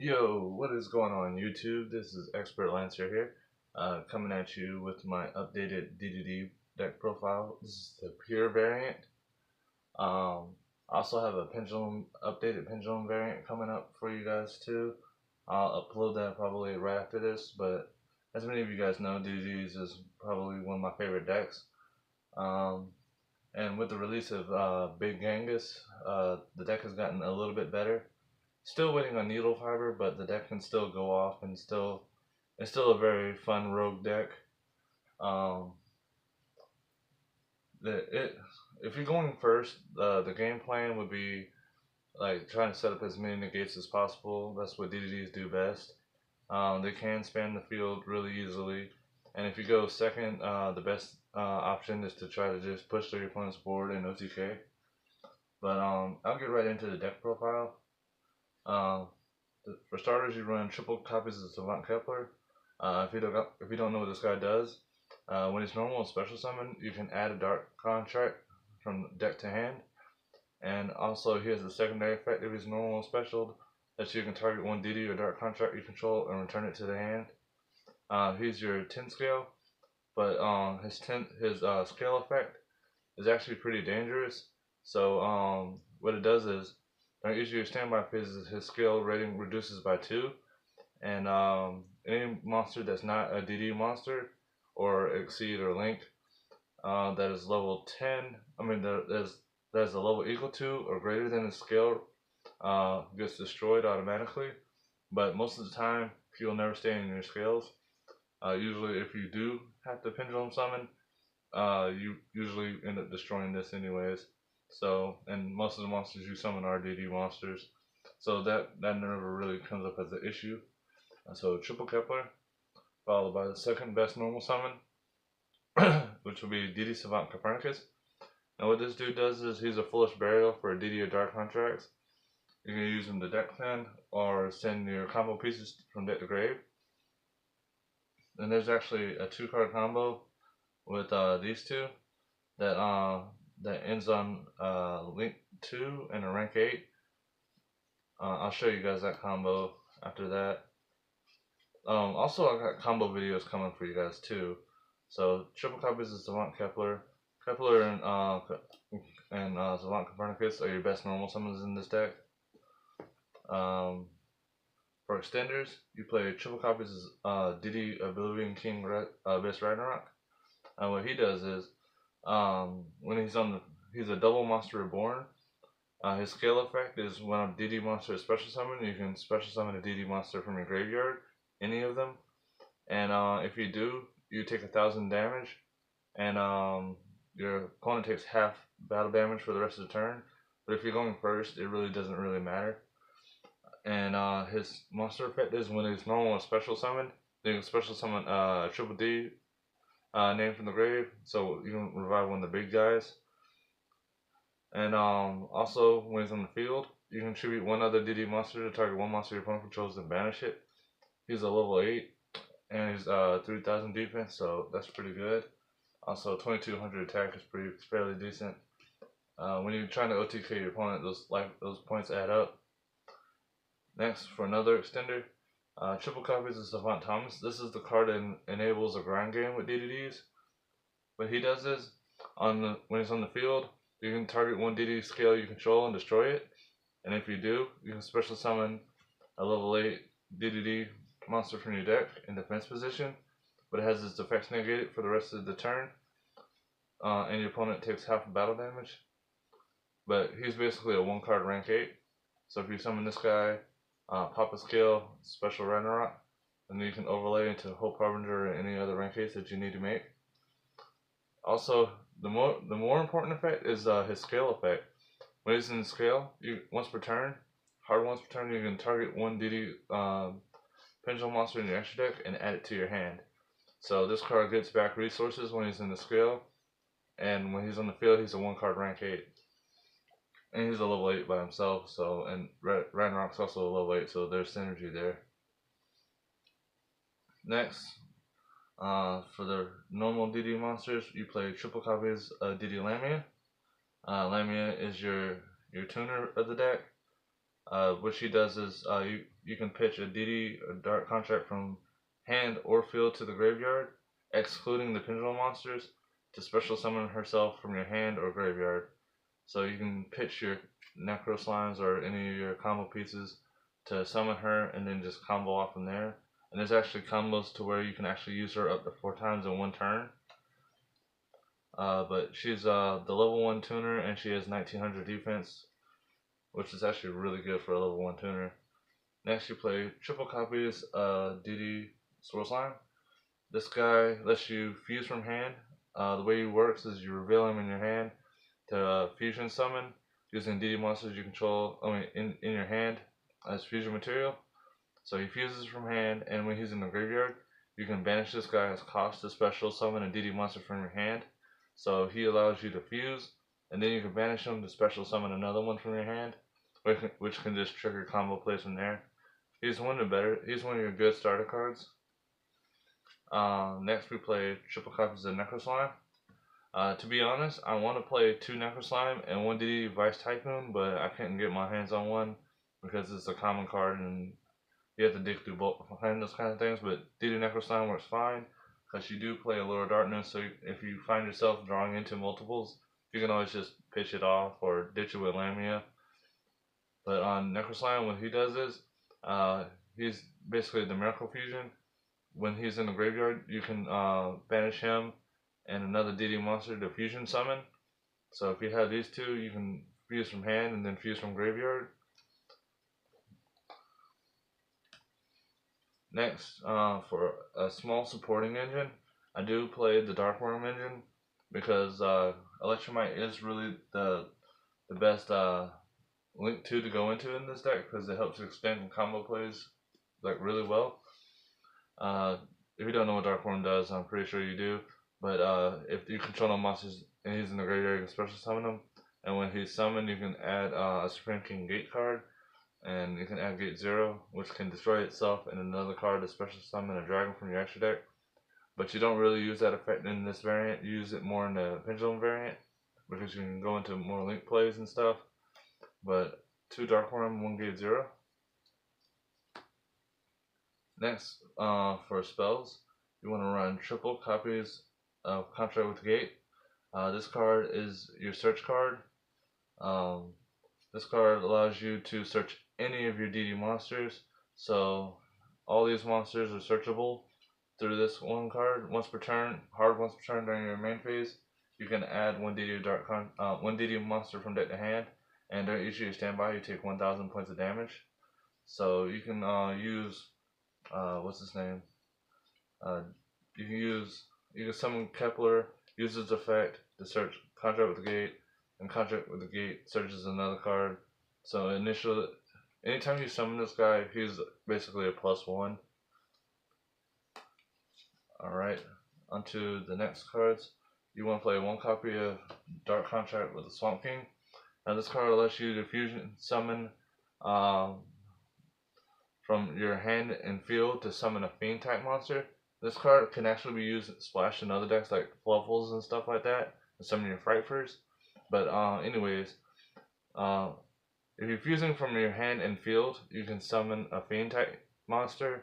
Yo, what is going on YouTube? This is Expert Lancer here, coming at you with my updated DDD deck profile. This is the pure variant. I also have a updated pendulum variant coming up for you guys too. I'll upload that probably right after this, but as many of you guys know, DDDs is probably one of my favorite decks. Um, and with the release of Big Genghis, the deck has gotten a little bit better. Still waiting on Needle Fiber, but the deck can still go off and it's still a very fun rogue deck. Um, the it if you're going first, the game plan would be like trying to set up as many negates as possible. That's what DDDs do best. They can span the field really easily, and if you go second, the best option is to try to just push through your opponent's board in OTK. But I'll get right into the deck profile. Um, for starters, you run triple copies of Savant Kepler. If you don't know what this guy does, when it's normal and special summon, you can add a dark contract from deck to hand, and also he has a secondary effect if he's normal and special that you can target one DD or dark contract you control and return it to the hand. He's your 10 scale, but his scale effect is actually pretty dangerous. So what it does is during each of your standby phases, his skill rating reduces by 2, and any monster that's not a DD monster or Exceed or Link that is level 10, that is a level equal to or greater than the scale gets destroyed automatically. But most of the time, you'll never stay in your scales. Usually, if you do have to pendulum summon, you usually end up destroying this anyways. So, and most of the monsters you summon are DD monsters, so that never really comes up as an issue. So triple Kepler, followed by the second best normal summon, which will be DD Savant Copernicus. And what this dude does is he's a foolish burial for DD or dark contracts. You can use him to deck clean or send your combo pieces from deck to grave. And there's actually a 2-card combo with these two that ends on link 2 and a rank 8. I'll show you guys that combo after that. Also, I got combo videos coming for you guys too. So triple copies of Savant Kepler, and Savant Copernicus are your best normal summons in this deck. For extenders, you play triple copies of Diddy Oblivion King Abyss Ragnarok. And what he does is, when he's a double monster reborn. His scale effect is when a DD monster is special summoned, you can special summon a DD monster from your graveyard, any of them. And if you do, you take 1,000 damage, and your opponent takes half battle damage for the rest of the turn. But if you're going first, it really doesn't really matter. And his monster effect is when he's normal and special summon, you can special summon a triple D name from the grave, so you can revive one of the big guys. And also, when he's on the field, you can tribute one other DD monster to target one monster your opponent controls and banish it. He's a level 8, and he's 3,000 defense, so that's pretty good. Also, 2,200 attack is fairly decent. When you're trying to OTK your opponent, those points add up. Next, for another extender, triple copies of Savant Thomas. This is the card that enables a grind game with DDDs. What he does is, when he's on the field, you can target one DD scale you control and destroy it. And if you do, you can special summon a level 8 DDD monster from your deck in defense position, but it has its effects negated for the rest of the turn. And your opponent takes half battle damage. But he's basically a 1-card rank 8. So if you summon this guy, pop a scale, special Ragnarok, and then you can overlay into Hope Harbinger or any other rank 8s that you need to make. Also, the more important effect is his scale effect. When he's in scale, once per turn, you can target one DD pendulum monster in your extra deck and add it to your hand. So this card gets back resources when he's in the scale, and when he's on the field, he's a 1-card rank 8. And he's a level 8 by himself, so, and Ragnarok's also a level 8, so there's synergy there. Next, for the normal DD monsters, you play triple copies of DD Lamia. Lamia is your tuner of the deck. What she does is you can pitch a DD or Dark Contract from hand or field to the graveyard, excluding the pendulum monsters, to special summon herself from your hand or graveyard. So you can pitch your Necro Slimes or any of your combo pieces to summon her and then just combo off from there. And there's actually combos to where you can actually use her up to 4 times in one turn. But she's the level 1 tuner and she has 1900 defense, which is actually really good for a level 1 tuner. Next, you play triple copies DD Swirl Slime. This guy lets you fuse from hand. The way he works is you reveal him in your hand to fusion summon using DD monsters you control in your hand as fusion material. So he fuses from hand, and when he's in the graveyard, you can banish this guy as cost to special summon a DD monster from your hand. So he allows you to fuse, and then you can banish him to special summon another one from your hand, which can just trigger combo plays from there. He's one of your good starter cards. Next we play triple copies of Necro Slime. To be honest, I want to play 2 Necro Slime and 1 DD Vice Tycoon, but I couldn't get my hands on one because it's a common card and you have to dig through both behind those kind of things. But DD Necro Slime works fine because you do play a Lure of Darkness, so if you find yourself drawing into multiples, you can always just pitch it off or ditch it with Lamia. But on Necro Slime, what he does is he's basically the Miracle Fusion. When he's in the graveyard, you can banish him and another DD monster to fusion summon. So if you have these two, you can fuse from hand and then fuse from graveyard. Next, for a small supporting engine, I do play the Darkworm engine because Electromite is really the best Link 2 to go into in this deck because it helps extend combo plays like really well. If you don't know what Darkworm does, I'm pretty sure you do. But if you control no monsters and he's in the graveyard, you can special summon him. And when he's summoned, you can add a Supreme King Gate card. And you can add Gate 0, which can destroy itself, and another card to special summon a dragon from your extra deck. But you don't really use that effect in this variant. You use it more in the Pendulum variant because you can go into more Link plays and stuff. But 2 Darkworm, 1 Gate 0. Next, for spells, you want to run triple copies of Contract with Gate. This card is your search card. This card allows you to search any of your DD monsters. So all these monsters are searchable through this one card. Once per turn, once per turn during your main phase, you can add one DD monster from deck to hand, and during each of your standby, you take 1,000 points of damage. So you can use what's his name? You can summon Kepler, use his effect to search Contract with the Gate, and Contract with the Gate searches another card. So anytime you summon this guy, he's basically a +1. Alright, onto the next cards. You want to play 1 copy of Dark Contract with the Swamp King. Now this card lets you to fusion summon from your hand and field to summon a Fiend type monster. This card can actually be used splashed in other decks like Fluffles and stuff like that, and summon your Frightfurs. But anyways, if you're fusing from your hand and field, you can summon a Fiend type monster.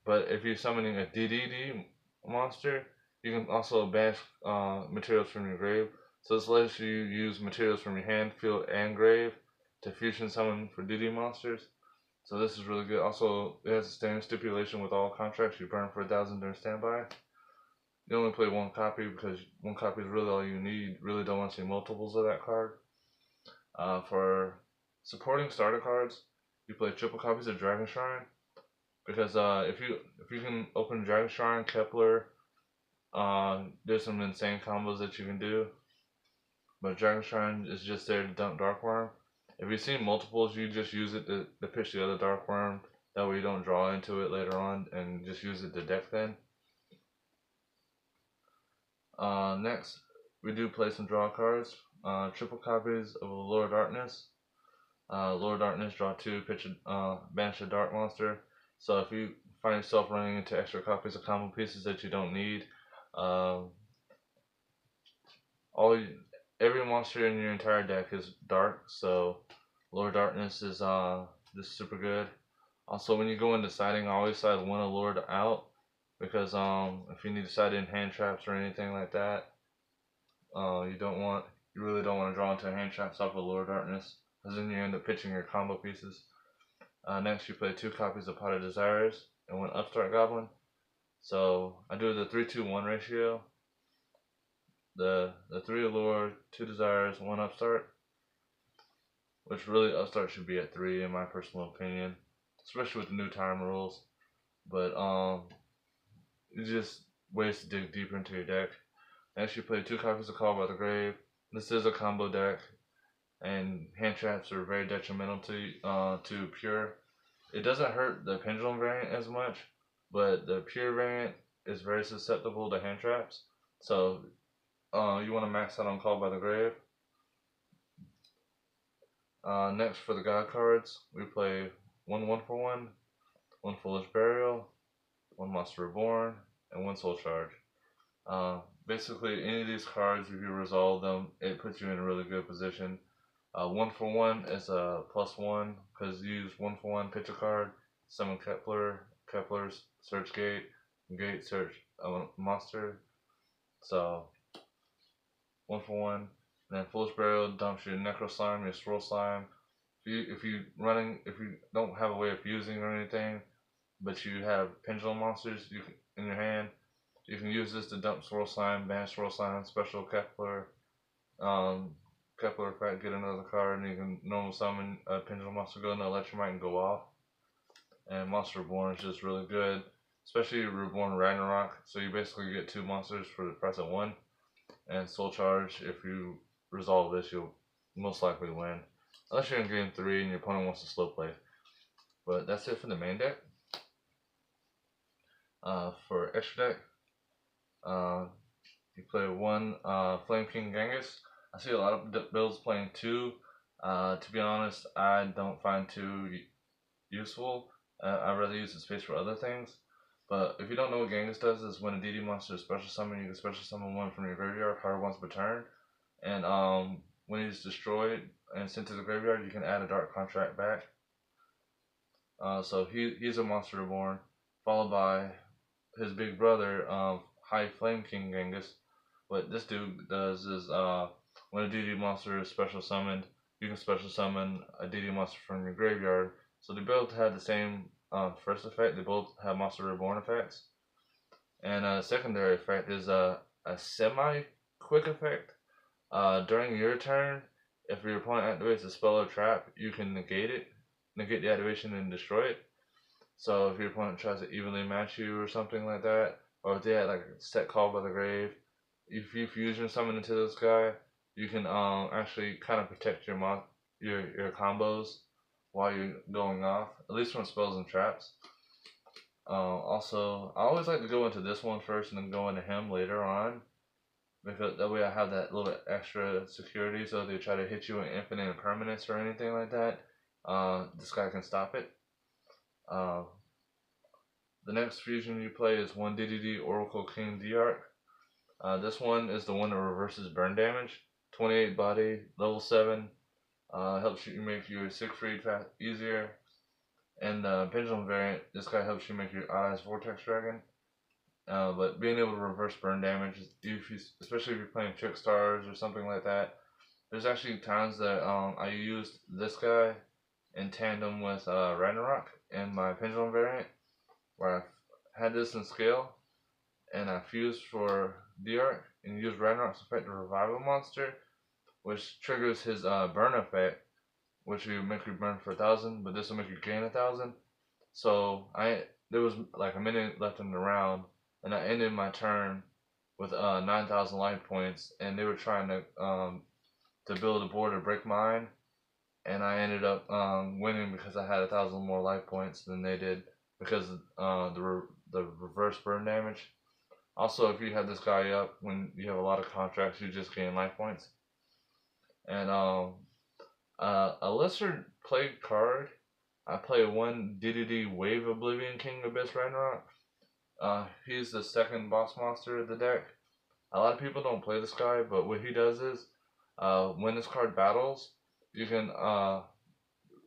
But if you're summoning a DDD monster, you can also banish materials from your grave. So this lets you use materials from your hand, field, and grave to fusion summon for DD monsters. So this is really good. Also, it has a standard stipulation with all contracts. You burn for 1,000 during standby. You only play 1 copy because 1 copy is really all you need. Really don't want to see multiples of that card. For supporting starter cards, you play triple copies of Dragon Shrine because if you can open Dragon Shrine, Kepler, there's some insane combos that you can do. But Dragon Shrine is just there to dump Darkworm. If you see multiples, you just use it to pitch the other Darkworm. That way you don't draw into it later on and just use it to deck then. Next, we do play some draw cards. Triple copies of Lure of Darkness. Lure of Darkness, draw 2, banish a dark monster. So if you find yourself running into extra copies of combo pieces that you don't need, every monster in your entire deck is dark, so Lord Darkness is just super good. Also, when you go into siding, I always side one of Lord out because if you need to side in hand traps or anything like that, you don't want you really don't want to draw into hand traps off of Lord Darkness, because then you end up pitching your combo pieces. Next, you play 2 copies of Pot of Desires and 1 Upstart Goblin. So I do the 3-2-1 ratio. The 3 Allure, 2 Desires, 1 Upstart. Which really Upstart should be at 3 in my personal opinion. Especially with the new time rules. But it's just ways to dig deeper into your deck. Next you play 2 copies of Call by the Grave. This is a combo deck, and hand traps are very detrimental to pure. It doesn't hurt the pendulum variant as much, but the pure variant is very susceptible to hand traps. So you want to max out on Call by the Grave. Next for the God cards, we play 1 1-for-1, 1 Foolish Burial, 1 Monster Reborn, and 1 Soul Charge. Basically, any of these cards, if you resolve them, it puts you in a really good position. 1-for-1 is a +1 because you use 1-for-1, pitch a card, summon Kepler's search Gate, search monster. So 1-for-1. Then Foolish Burial dumps your Necro Slime, your Swirl Slime. If you don't have a way of fusing or anything, but you have Pendulum monsters in your hand, you can use this to dump Swirl Slime, banish Swirl Slime, special Kepler, Kepler effect, get another card, and you can normal summon a Pendulum monster, go into Electromite and go off. And Monster Reborn is just really good, especially Reborn Ragnarok. So you basically get 2 monsters for the price of 1. And Soul Charge, if you resolve this, you'll most likely win. Unless you're in game 3 and your opponent wants to slow play. But that's it for the main deck. For extra deck, you play 1 Flame King Genghis. I see a lot of builds playing 2. To be honest, I don't find 2 useful. I'd rather use the space for other things. But if you don't know what Genghis does, is when a DD monster is special summoned, you can special summon 1 from your graveyard, card once per turn. And when he's destroyed and sent to the graveyard, you can add a Dark Contract back. So he's a Monster Reborn, followed by his big brother, High Flame King Genghis. What this dude does is when a DD monster is special summoned, you can special summon a DD monster from your graveyard. So they both have the same first effect. They both have Monster Reborn effects. And a secondary effect is a semi-quick effect. During your turn, if your opponent activates a spell or trap, you can negate the activation and destroy it. So if your opponent tries to evenly match you or something like that, or if they had like a set Call by the Grave, if you fusion summon into this guy, you can actually kind of protect your combos while you're going off, at least from spells and traps. Also, I always like to go into this one first and then go into him later on, because that way I have that little bit extra security, so if they try to hit you in infinite impermanence or anything like that, this guy can stop it. The next fusion you play is 1 DDD Oracle King Diarch. This one is the one that reverses burn damage. 28 body, level 7. Helps you make your 6 read easier. And the Pendulum variant, this guy helps you make your Eyes Vortex Dragon. But being able to reverse burn damage, especially if you're playing Trick Stars or something like that, there's actually times that I used this guy in tandem with Ragnarok in my Pendulum variant, where I had this in scale, and I fused for Diarch and used Ragnarok's effect to revive a monster, which triggers his burn effect, which will make you burn for 1,000, but this will make you gain 1,000. So there was like a minute left in the round, and I ended my turn with 9,000 life points, and they were trying to build a board to break mine, and I ended up winning because I had 1,000 more life points than they did because the reverse burn damage. Also, if you have this guy up when you have a lot of contracts, you just gain life points. And a lesser played card, I play 1 DDD Wave Oblivion King Abyss Ragnarok. He's the second boss monster of the deck. A lot of people don't play this guy, but what he does is, when this card battles, you can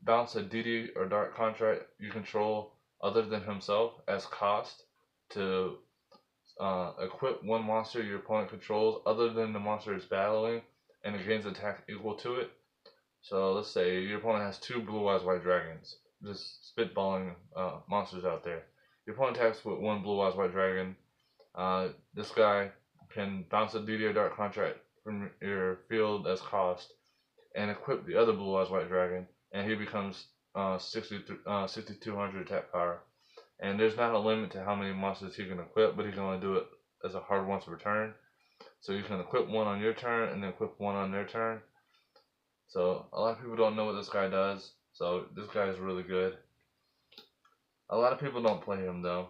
bounce a DD or Dark contract you control other than himself as cost to equip one monster your opponent controls other than the monster is battling, and it gains attack equal to it. So let's say your opponent has two blue eyes white dragons, just spitballing monsters out there. Your opponent attacks with one blue eyes white dragon. This guy can bounce a DD or Dark contract from your field as cost and equip the other blue eyes white dragon, and he becomes 6200 attack power. And there's not a limit to how many monsters he can equip, but he can only do it as a hard once per turn. So you can equip one on your turn and then equip one on their turn. So a lot of people don't know what this guy does. So this guy is really good. A lot of people don't play him though.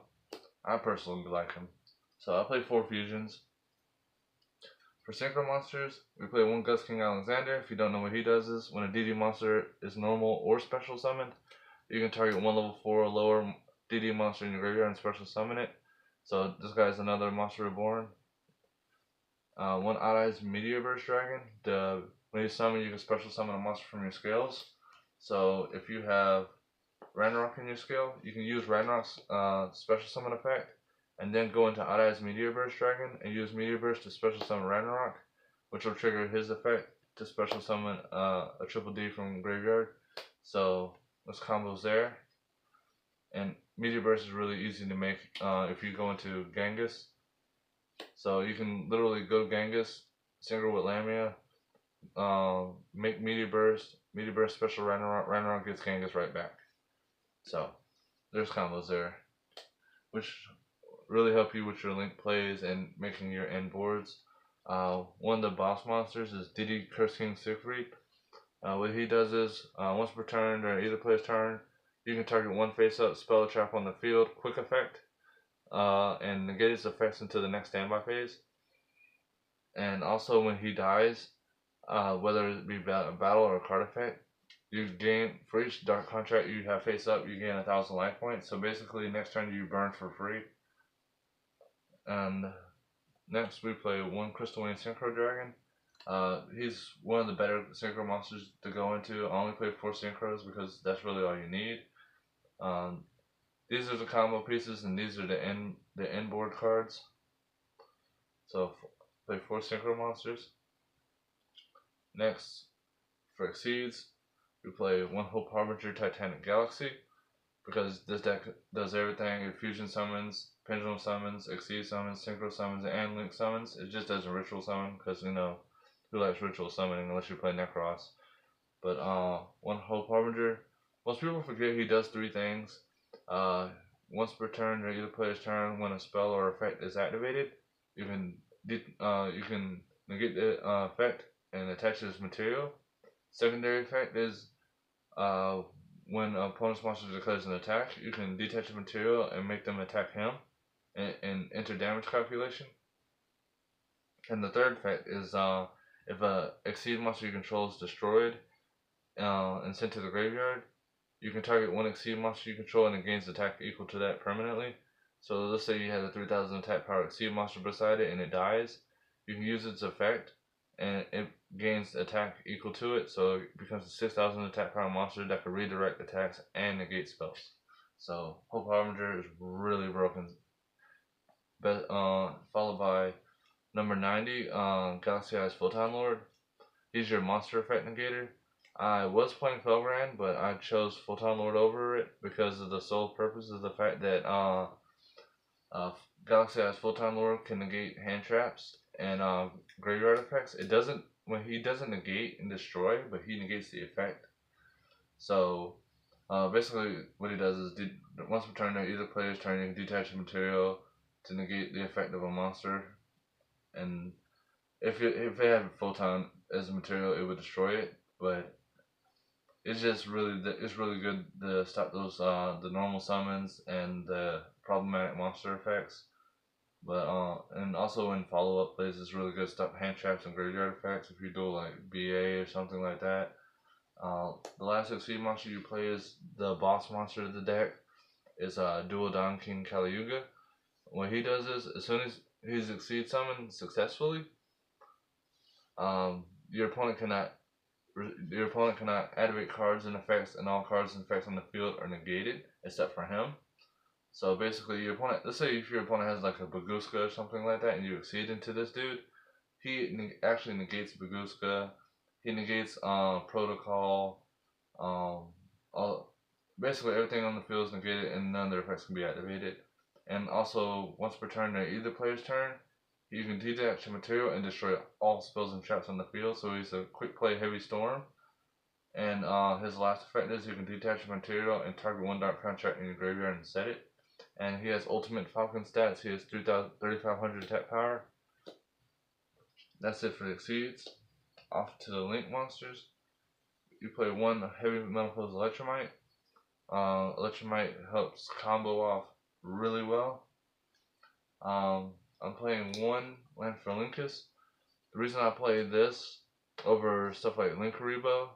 I personally like him. So I play 4 fusions. For synchro monsters, we play 1 Gus King Alexander. If you don't know what he does is, when a DD monster is normal or special summoned, you can target 1 level 4 or lower DD monster in your graveyard and special summon it. So this guy is another monster reborn. 1 Odd Eyes Meteor Burst Dragon. When you summon, you can special summon a monster from your scales. So if you have Ragnarok in your scale, you can use Ragnarok's special summon effect, and then go into Odd Eyes Meteor Burst Dragon and use Meteor Burst to special summon Ragnarok, which will trigger his effect to special summon a triple D from graveyard. So there's combos there. And Meteor Burst is really easy to make if you go into Genghis. So you can literally go Genghis, synchro with Lamia, make Meteor Burst special Ragnarok gets Genghis right back. So there's combos there, which really help you with your link plays and making your end boards. One of the boss monsters is Diddy Curse King Siegfried. What he does is, once per turn during either player's turn, you can target 1 face-up spell or trap on the field, quick effect, and negate its effects into the next standby phase. And also when he dies, whether it be a battle or a card effect, you gain, for each dark contract you have face up, you gain 1000 life points. So basically next turn you burn for free. And next we play 1 Crystal Wayne Synchro Dragon. He's one of the better synchro monsters to go into. I only play 4 synchros because that's really all you need. These are the combo pieces, and these are the end board cards. So play 4 synchro monsters. Next, for Exceeds, we play 1 Hope Harbinger Titanic Galaxy, because this deck does everything. It fusion summons, pendulum summons, exceed summons, synchro summons, and link summons. It just doesn't ritual summon, because you know, who likes ritual summoning unless you play Necros. But 1 Hope Harbinger, most people forget he does 3 things. Once per turn during either player's turn, when a spell or effect is activated, you can negate the effect and attach its material. Secondary effect is when an opponent's monster declares an attack, you can detach the material and make them attack him and enter damage calculation. And the third effect is if a exceed monster you control is destroyed and sent to the graveyard, you can target 1 exceed monster you control and it gains attack equal to that permanently. So let's say you have a 3000 attack power exceed monster beside it and it dies. You can use its effect and it gains attack equal to it, so it becomes a 6000 attack power monster that can redirect attacks and negate spells. So Hope Harbinger is really broken. But followed by number 90, Galaxy Eyes Photon Lord. He's your monster effect negator. I was playing Felgrand, but I chose Photon Lord over it because of the sole purpose of the fact that Galaxy Eyes Photon Lord can negate hand traps and graveyard effects. It doesn't, when he doesn't negate and destroy, but he negates the effect. So basically what he does is once per turn during either player's turn, you can detach the material to negate the effect of a monster. And if they have Photon as a material, it would destroy it. But it's just really good to stop those the normal summons and the problematic monster effects. But and also in follow-up plays, it's really good to stop hand traps and graveyard effects if you do like BA or something like that. The last exceed monster you play is the boss monster of the deck. Is Duodon King Kaliyuga. What he does is, as soon as he's exceed summoned successfully, your opponent cannot your opponent cannot activate cards and effects, and all cards and effects on the field are negated except for him. So basically, your opponent, let's say if your opponent has like a Baguska or something like that, and you exceed into this dude, he actually negates Baguska. He negates Protocol. All basically everything on the field is negated, and none of their effects can be activated. And also, once per turn during either player's turn, you can detach a material and destroy all spells and traps on the field. So he's a quick play Heavy Storm. And his last effect is you can detach a material and target one dark contract in your graveyard and set it. And he has ultimate Falcon stats. He has 3,500 attack power. That's it for the Exceeds. Off to the Link monsters. You play one Heavy Metal Foes Electromite. Electromite helps combo off really well. I'm playing one Land for Linkus. The reason I play this over stuff like Linkuriboh,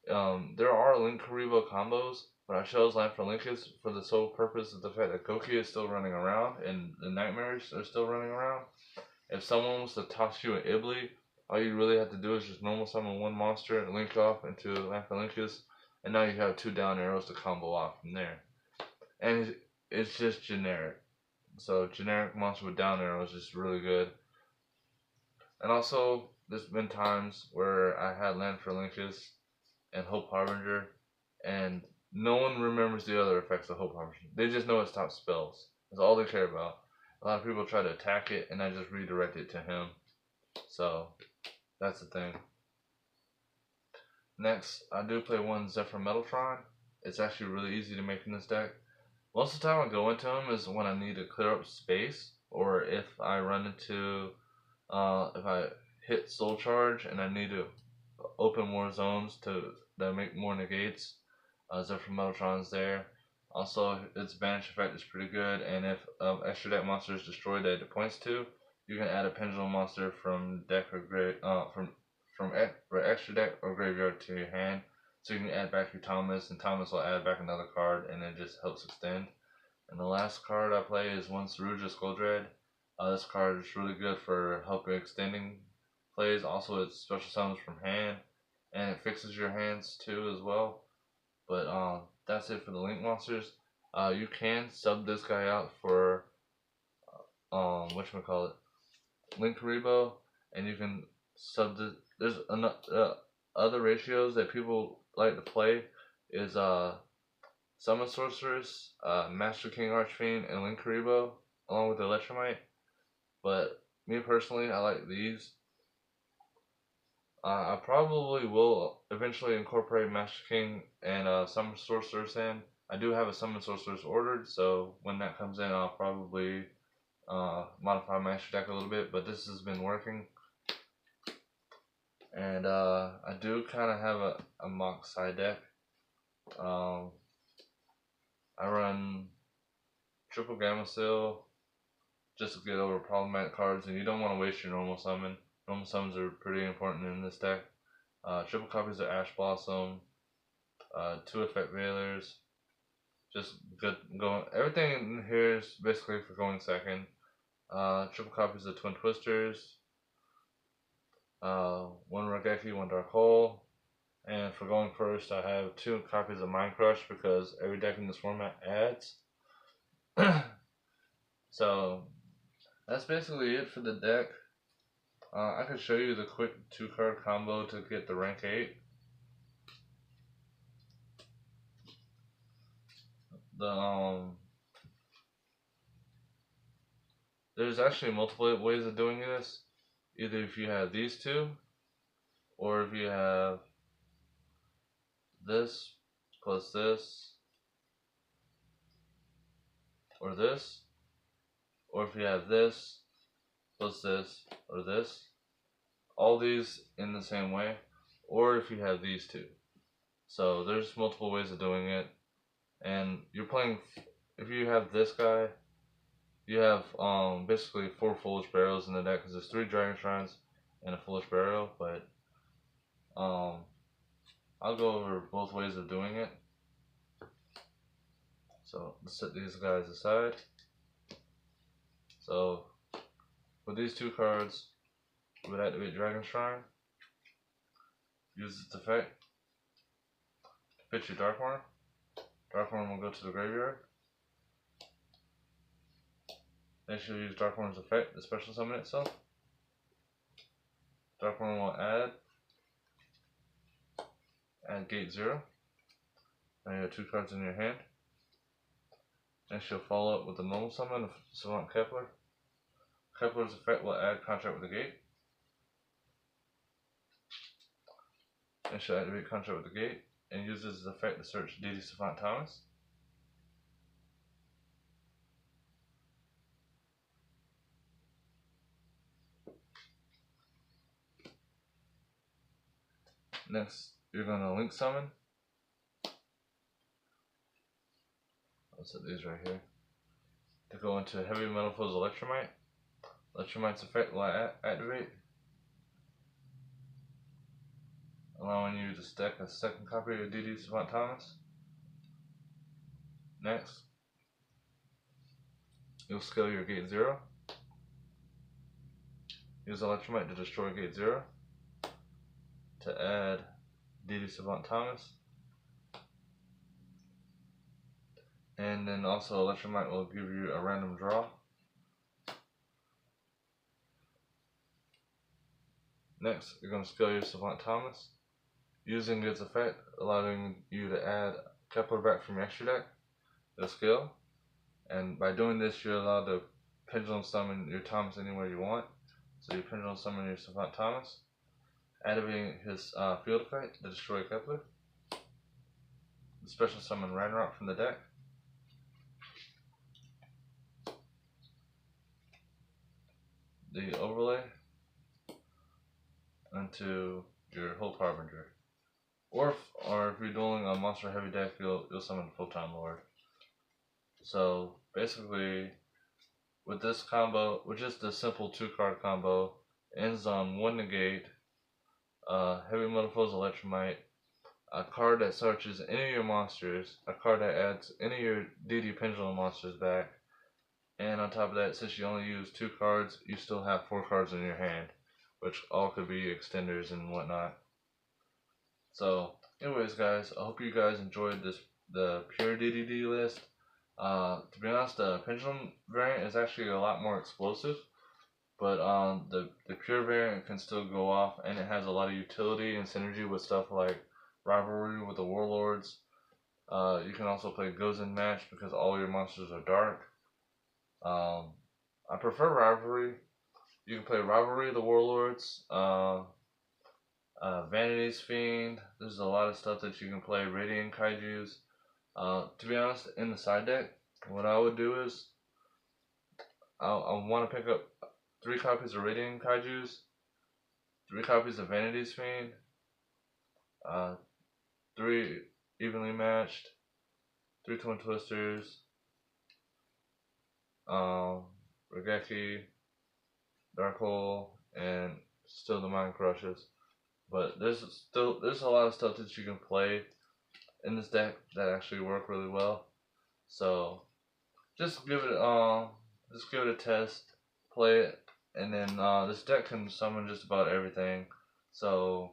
there are Linkuriboh combos, but I chose Land for Linkus for the sole purpose of the fact that Goki is still running around and the Nightmares are still running around. If someone was to toss you an Ibly, all you really have to do is just normal summon one monster and link off into Land for Linkus, and now you have two down arrows to combo off from there. And it's just generic. So generic monster with down arrows is just really good. And also, there's been times where I had Land for Linkus and Hope Harbinger, and no one remembers the other effects of Hope Harbinger. They just know it stops spells. That's all they care about. A lot of people try to attack it, and I just redirect it to him. So, that's the thing. Next, I do play one Zephyr Metaltron. It's actually really easy to make in this deck. Most of the time I go into them is when I need to clear up space, or if I run into, if I hit Soul Charge and I need to open more zones that make more negates. Zephyr Metaltron's there. Also, its banish effect is pretty good, and if extra deck monster is destroyed that it points to, you can add a pendulum monster from deck or from extra deck or graveyard to your hand. So you can add back your Thomas, and Thomas will add back another card, and it just helps extend. And the last card I play is one Saruja Skulldread. This card is really good for helping extending plays. Also, it special summons from hand, and it fixes your hands too as well. But that's it for the Link monsters. You can sub this guy out for whatchamacallit, Linkuriboh, and you can sub this. There's other ratios that people like to play is Summon Sorceress, Master King Archfiend, and Linkuriboh, along with Electromite. But me personally, I like these. I probably will eventually incorporate Master King and Summon Sorceress in. I do have a Summon Sorceress ordered, so when that comes in, I'll probably modify Master Deck a little bit, but this has been working. And I do kind of have a mock side deck. I run triple Gamma Seal just to get over problematic cards, and you don't want to waste your normal summon. Normal summons are pretty important in this deck. Triple copies of Ash Blossom, 2 effect veilers, just good going. Everything in here is basically for going second. Triple copies of Twin Twisters, 1 Rageki, 1 Dark Hole, and for going first I have 2 copies of Mind Crush because every deck in this format adds. So that's basically it for the deck. I could show you the quick 2-card combo to get the rank 8. There's actually multiple ways of doing this. Either if you have these two, or if you have this plus this, or this, or if you have this plus this or this, all these in the same way, or if you have these two. So there's multiple ways of doing it, and you're playing. If you have this guy, you have basically 4 Foolish Barrels in the deck because there's 3 Dragon Shrines and a Foolish Barrel. But I'll go over both ways of doing it. So let's set these guys aside. So with these 2 cards, we would activate Dragon Shrine. use its effect to pitch your Dark Worm. Dark Worm will go to the graveyard. Next you'll use Dark Worm's effect to special summon itself. Dark Worm will add gate 0. Now you have 2 cards in your hand. Next you'll follow up with the normal summon of Savant Kepler. Kepler's effect will add contract with the gate. Next you'll activate contract with the gate and use this effect to search DD Savant Thomas. Next, you're going to link summon. I'll set these right here. To go into Heavy Metal Foes Electromite. Electromite's effect will activate, allowing you to stack a second copy of DD Savant Thomas. Next, you'll scale your gate 0. Use Electromite to destroy gate 0. To add DD Savant Thomas. And then also Electromite will give you a random draw. Next, you're going to scale your Savant Thomas, using its effect, allowing you to add Kepler back from your extra deck to the scale. And by doing this, you're allowed to pendulum summon your Thomas anywhere you want. So you pendulum summon your Savant Thomas, activating his field effect to destroy Kepler. Special summon Ragnarok from the deck. The overlay into your Hope Harbinger. Or if you're dueling a monster heavy deck, you'll summon Photon Lord. So basically, with this combo, with just a simple 2-card combo, ends on 1 negate, Heavy Metal Foes Electromite, a card that searches any of your monsters, a card that adds any of your DD Pendulum monsters back, and on top of that, since you only use 2 cards, you still have 4 cards in your hand, which all could be extenders and whatnot. So, anyways guys, I hope you guys enjoyed the pure DDD list. To be honest, the Pendulum variant is actually a lot more explosive, but the pure variant can still go off, and it has a lot of utility and synergy with stuff like Rivalry with the Warlords. You can also play Gozen Match because all your monsters are dark. I prefer Rivalry. You can play Rivalry, the Warlords, Vanity's Fiend. There's a lot of stuff that you can play. Radiant Kaijus. To be honest, in the side deck, what I would do is I want to pick up 3 copies of Radiant Kaijus, 3 copies of Vanity's Fiend, 3 evenly matched, 3 Twin Twisters, Regeki, Dark Hole, and still the Mind Crushes. But there's a lot of stuff that you can play in this deck that actually work really well. So just give it a test, play it, and then this deck can summon just about everything. So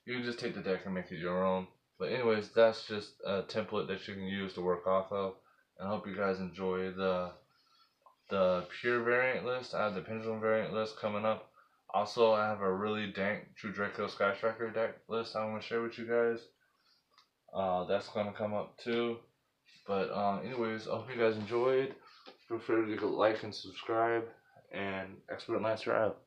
you can just take the deck and make it your own. But anyways, that's just a template that you can use to work off of. And I hope you guys enjoy the pure variant list. I have the Pendulum variant list coming up. Also, I have a really dank True Draco Sky Striker deck list I'm going to share with you guys. That's going to come up too. But anyways, I hope you guys enjoyed. Feel free to like and subscribe. And Expert Lancer out.